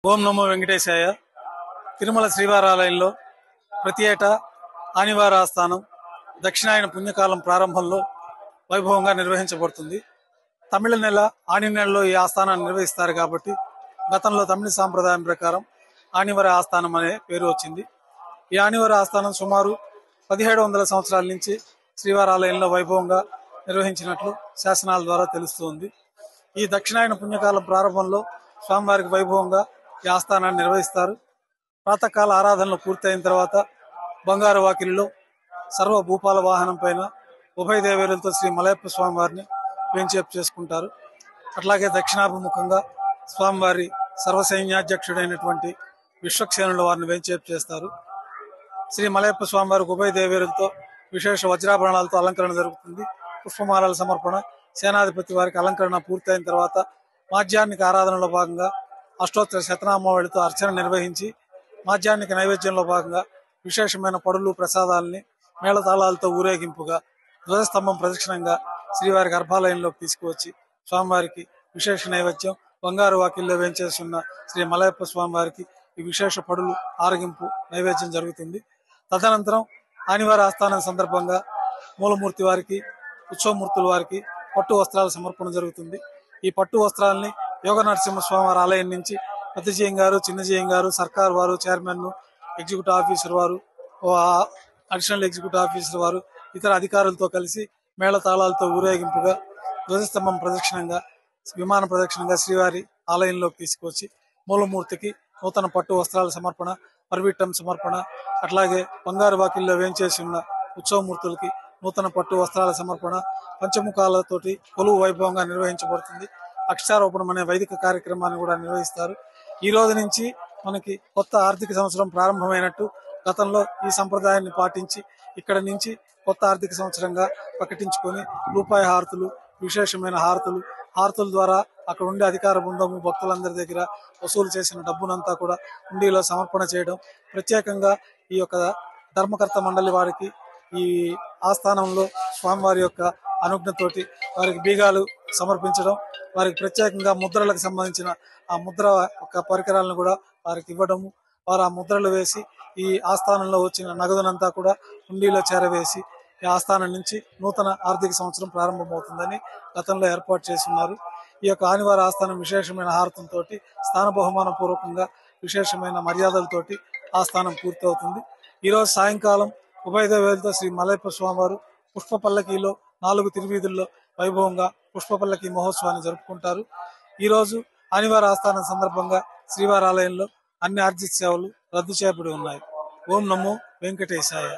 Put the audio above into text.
ఓం నమో వెంకటేశాయ. తిరుమల శ్రీవారాలయంలో ప్రతి ఏటా ఆనివార ఆస్థానం దక్షిణాయన పుణ్యకాలం ప్రారంభంలో వైభవంగా నిర్వహించబడుతుంది. తమిళ నెల ఆని నెలలో ఈ ఆస్థానాన్ని నిర్వహిస్తారు కాబట్టి గతంలో తమిళ సాంప్రదాయం ప్రకారం ఆనివర ఆస్థానం అనే పేరు వచ్చింది. ఈ ఆనివర ఆస్థానం సుమారు 1700 సంవత్సరాల నుంచి శ్రీవారాలయంలో వైభవంగా నిర్వహించినట్లు శాసనాల ద్వారా తెలుస్తుంది. ఈ దక్షిణాయన పుణ్యకాలం ప్రారంభంలో స్వామివారికి వైభవంగా ఈ ఆస్థానాన్ని నిర్వహిస్తారు. ప్రాతకాల ఆరాధనలు పూర్తయిన తర్వాత బంగారు వాకిలిలో సర్వ భూపాల వాహనం పైన ఉభయ దేవేరులతో శ్రీ మలయప్ప స్వామివారిని వేంచేపు చేసుకుంటారు. అట్లాగే దక్షిణాభిముఖంగా స్వామివారి సర్వసైన్యాధ్యక్షుడైనటువంటి విశ్వక్సేనుల వారిని వేంచేపు చేస్తారు. శ్రీ మలయప్ప స్వామివారికి ఉభయ దేవేరులతో విశేష వజ్రాభరణాలతో అలంకరణ జరుగుతుంది. పుష్పమాలల సమర్పణ, సేనాధిపతి వారికి అలంకరణ పూర్తయిన తర్వాత మాధ్యాహ్నిక ఆరాధనలో భాగంగా అష్టోత్తర శతనామావళితో అర్చన నిర్వహించి మాధ్యాహ్నిక నైవేద్యంలో భాగంగా విశేషమైన పడులు ప్రసాదాలని మేళతాళాలతో ఊరేగింపుగా ధ్వజస్తంభం ప్రదక్షిణంగా శ్రీవారి గర్భాలయంలోకి తీసుకువచ్చి స్వామివారికి విశేష నైవేద్యం బంగారు వాకిల్లో వేంచేస్తున్న శ్రీ మలయప్ప స్వామివారికి ఈ విశేష పడులు ఆరగింపు నైవేద్యం జరుగుతుంది. తదనంతరం ఆనివార ఆస్థానం సందర్భంగా మూలమూర్తి వారికి, ఉత్సవమూర్తుల వారికి పట్టు వస్త్రాల సమర్పణ జరుగుతుంది. ఈ పట్టు వస్త్రాలని యోగ నరసింహస్వామి ఆలయం నుంచి పెద్దజీయం గారు, చిన్నజీయం గారు, సర్కార్ వారు, చైర్మన్, ఎగ్జిక్యూటివ్ ఆఫీసర్ వారు, అడిషనల్ ఎగ్జిక్యూటివ్ ఆఫీసర్ వారు, ఇతర అధికారులతో కలిసి మేళతాళాలతో ఊరేగింపుగా ధ్వజస్తంభం ప్రదక్షిణంగా, విమాన ప్రదక్షిణంగా శ్రీవారి ఆలయంలోకి తీసుకొచ్చి మూలమూర్తికి నూతన పట్టు వస్త్రాల సమర్పణ, పర్విట్టం సమర్పణ, అట్లాగే బంగారు వాకిల్లో వేంచేసి ఉన్న ఉత్సవమూర్తులకి నూతన పట్టు వస్త్రాల సమర్పణ, పంచముఖాలతోటి కొలువు వైభవంగా నిర్వహించబడుతుంది. అక్షరారోపణం అనే వైదిక కార్యక్రమాన్ని కూడా నిర్వహిస్తారు. ఈ రోజు నుంచి మనకి కొత్త ఆర్థిక సంవత్సరం ప్రారంభమైనట్టు గతంలో ఈ సంప్రదాయాన్ని పాటించి ఇక్కడ నుంచి కొత్త ఆర్థిక సంవత్సరంగా ప్రకటించుకొని రూపాయి హారతులు, విశేషమైన హారతుల ద్వారా అక్కడ ఉండే అధికార బృందము భక్తులందరి దగ్గర వసూలు చేసిన డబ్బునంతా కూడా హుండీలో సమర్పణ చేయడం, ప్రత్యేకంగా ఈ యొక్క ధర్మకర్త మండలి వారికి ఈ ఆస్థానంలో స్వామివారి యొక్క అనుజ్ఞతోటి వారికి బీగాలు సమర్పించడం, వారికి ప్రత్యేకంగా ముద్రలకు సంబంధించిన ఆ ముద్ర యొక్క పరికరాలను కూడా వారికి ఇవ్వడము, వారు ఆ ముద్రలు వేసి ఈ ఆస్థానంలో వచ్చిన నగదునంతా కూడా హుండీలో చేరవేసి ఈ ఆస్థానం నుంచి నూతన ఆర్థిక సంవత్సరం ప్రారంభమవుతుందని గతంలో ఏర్పాటు చేస్తున్నారు. ఈ యొక్క ఆనివార ఆస్థానం విశేషమైన హారతులతోటి, స్థాన బహుమాన పూర్వకంగా విశేషమైన మర్యాదలతోటి ఆస్థానం పూర్తవుతుంది. ఈరోజు సాయంకాలం ఉభయ దేవేరులతో శ్రీ మలయప్ప స్వామివారు పుష్ప పల్లకీలో 4 తిరువీధుల్లో వైభవంగా పుష్ప పల్లకీ మహోత్సవాన్ని జరుపుకుంటారు. ఈరోజు ఆనివార ఆస్థానం సందర్భంగా శ్రీవారాలయంలో అన్ని ఆర్జిత సేవలు రద్దు చేయబడి ఉన్నాయి. ఓం నమో వెంకటేశాయ.